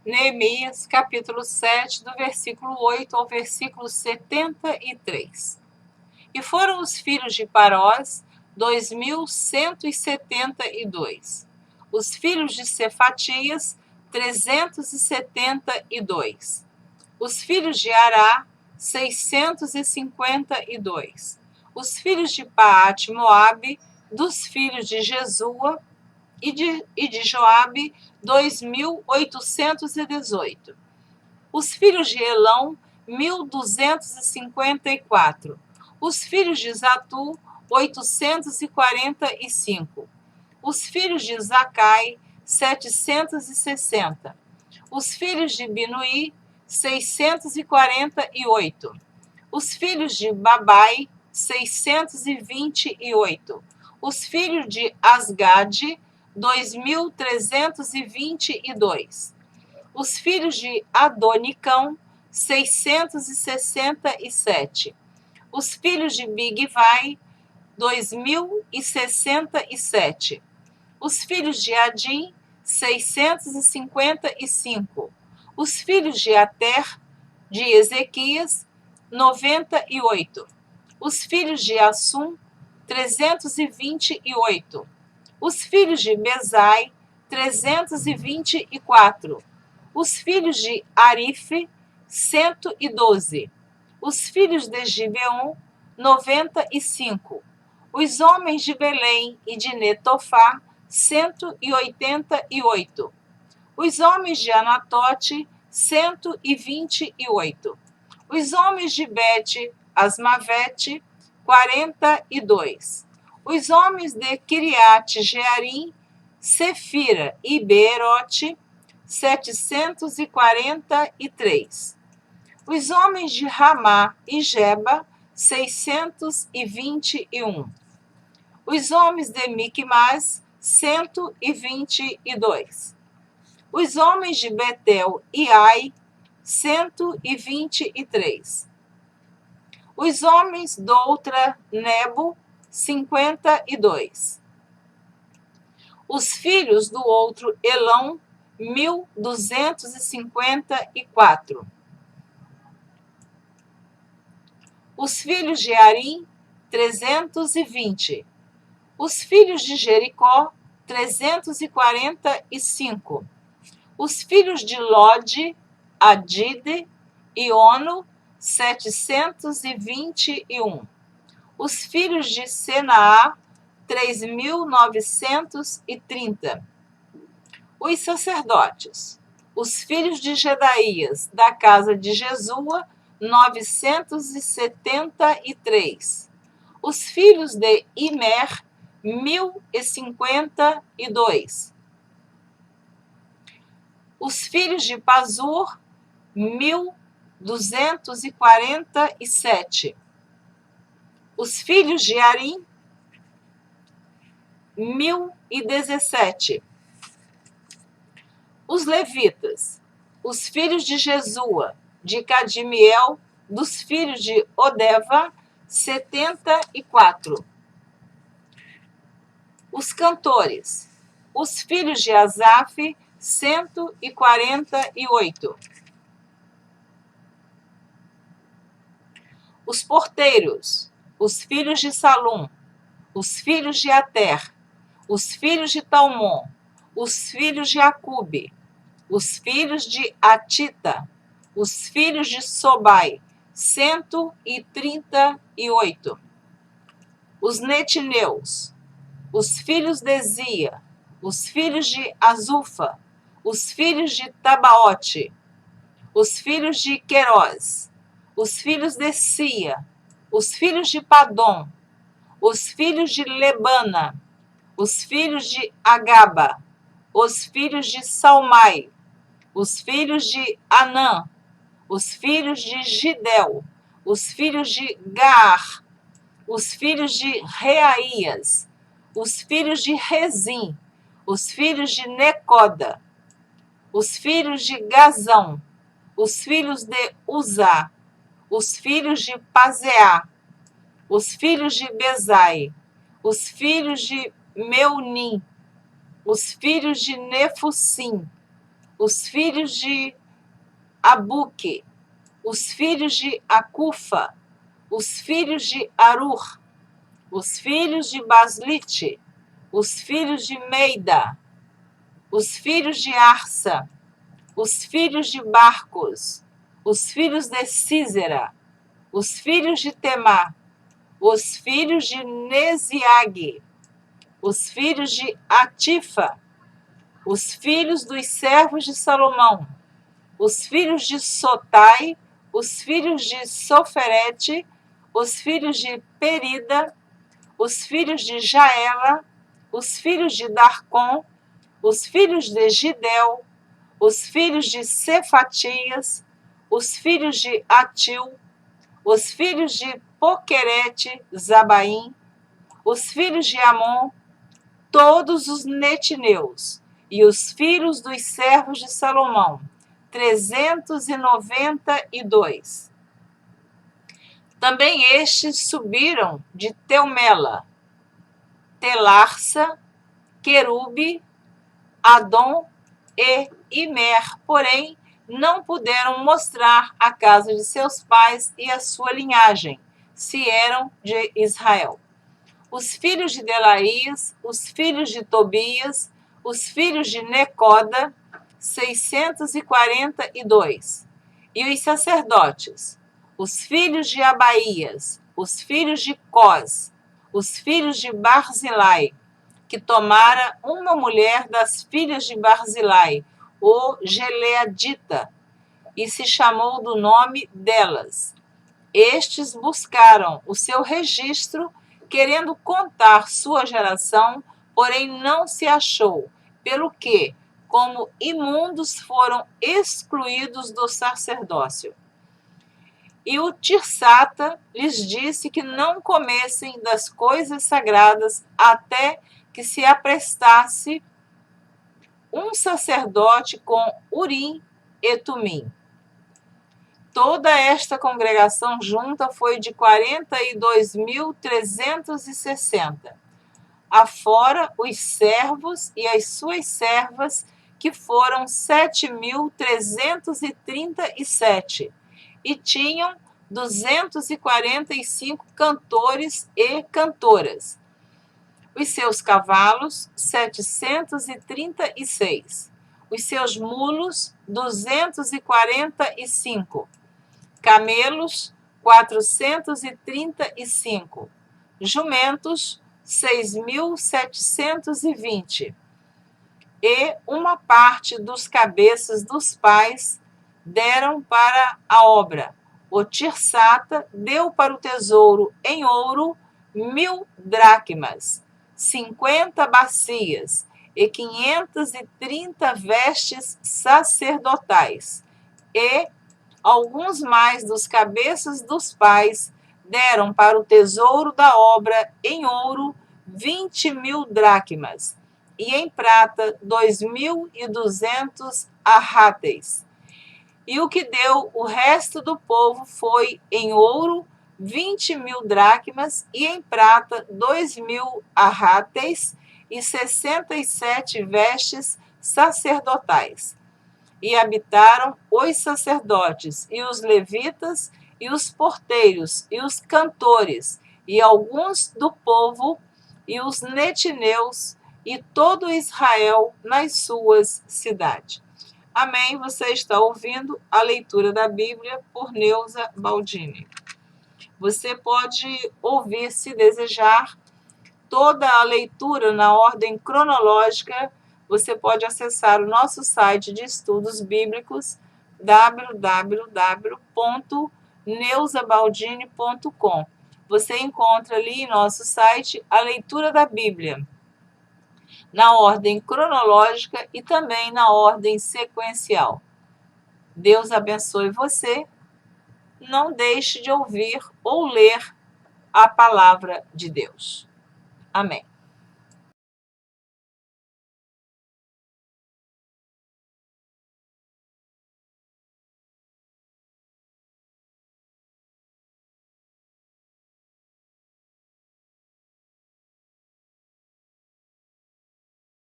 Neemias, capítulo 7, do versículo 8 ao versículo 73. E foram os filhos de Parós, 2.172. Os filhos de Cefatias, 372. Os filhos de Ará, 652. Os filhos de Paate-Moabe, dos filhos de Jesua e de Joabe, 2.818. Os filhos de Elão, 1.254. Os filhos de Zatu, 845. Os filhos de Zacai, 760. Os filhos de Binuí, 648. Os filhos de Babai, 628. Os filhos de Asgade, 2.322. Os filhos de Adonicão, 667. Os filhos de Bigvai, 2.067. Os filhos de Adim, 655. Os filhos de Ater, de Ezequias, 98. Os filhos de Assum, 328. Os filhos de Bezai, 324. Os filhos de Arife, 112. Os filhos de Gibeon, 95. Os homens de Belém e de Netofá, 188. Os homens de Anatote, 128. Os homens de Bet-Asmavete, 42. Os homens de Kiriat-Jearim, Sefira e Beerote, 743. Os homens de Ramá e Geba, 621. Os homens de Micmas, 122. Os homens de Betel e Ai, 123. Os homens doutra Nebo, 52. Os filhos do outro Elão, 1.254. Os filhos de Arim, 320. Os filhos de Jericó, 345. Os filhos de Lode, Adide e Ono, 721. Os filhos de Senaá, 3.930. Os sacerdotes. Os filhos de Jedaías, da casa de Jesua, 973. Os filhos de Imer, 1.052. Os filhos de Pazur, 1.247. Os filhos de Arim, 1.017. Os levitas, os filhos de Jesua, de Cadimiel, dos filhos de Odeva, 74. Os cantores, os filhos de Asaf, 148. Os porteiros, os filhos de Salum, os filhos de Ater, os filhos de Talmon, os filhos de Acube, os filhos de Atita, os filhos de Sobai, 138. Os netineus, os filhos de Zia, os filhos de Azufa, os filhos de Tabaote, os filhos de Querós, os filhos de Sia, os filhos de Padom, os filhos de Lebana, os filhos de Agaba, os filhos de Salmai, os filhos de Anã, os filhos de Gidel, os filhos de Gaar, os filhos de Reaías, os filhos de Rezim, os filhos de Necoda, os filhos de Gazão, os filhos de Uzá, os filhos de Pazeá, os filhos de Bezai, os filhos de Meunim, os filhos de Nefusim, os filhos de Abuque, os filhos de Acufa, os filhos de Arur, os filhos de Baslite, os filhos de Meida, os filhos de Arsa, os filhos de Barcos, os filhos de Císera, os filhos de Temá, os filhos de Neziag, os filhos de Atifa, os filhos dos servos de Salomão, os filhos de Sotai, os filhos de Soferete, os filhos de Perida, os filhos de Jaela, os filhos de Darcon, os filhos de Gidel, os filhos de Cefatias, os filhos de Atil, os filhos de Poquerete, Zabaim, os filhos de Amon, todos os netineus, e os filhos dos servos de Salomão, 392. Também estes subiram de Teumela, Telarsa, Querube, Adom e Imer, porém não puderam mostrar a casa de seus pais e a sua linhagem, se eram de Israel. Os filhos de Delaías, os filhos de Tobias, os filhos de Necoda, 642. E os sacerdotes, os filhos de Abaías, os filhos de Cós, os filhos de Barzilai, que tomara uma mulher das filhas de Barzilai, o Geleadita, e se chamou do nome delas. Estes buscaram o seu registro, querendo contar sua geração, porém não se achou, pelo que, como imundos, foram excluídos do sacerdócio. E o Tirsata lhes disse que não comessem das coisas sagradas até que se aprestasse um sacerdote com Urim e Tumim. Toda esta congregação junta foi de 42.360, afora os servos e as suas servas, que foram 7.337, e tinham 245 cantores e cantoras. Os seus cavalos, 736. Os seus mulos, 245. Camelos, 435. Jumentos, 6.720. E uma parte dos cabeças dos pais deram para a obra. O Tirsata deu para o tesouro em ouro 1.000 dracmas, 50 bacias e 530 vestes sacerdotais. E alguns mais dos cabeças dos pais deram para o tesouro da obra em ouro 20.000 dracmas, e em prata 2.200 arráteis. E o que deu o resto do povo foi em ouro 20.000 dracmas, e em prata 2.000 arráteis e 67 vestes sacerdotais. E habitaram os sacerdotes, e os levitas, e os porteiros, e os cantores, e alguns do povo, e os netineus, e todo Israel nas suas cidades. Amém? Você está ouvindo a leitura da Bíblia por Neuza Baldini. Você pode ouvir, se desejar, toda a leitura na ordem cronológica. Você pode acessar o nosso site de estudos bíblicos, www.neuzabaldini.com. Você encontra ali em nosso site a leitura da Bíblia, na ordem cronológica e também na ordem sequencial. Deus abençoe você. Não deixe de ouvir ou ler a palavra de Deus. Amém.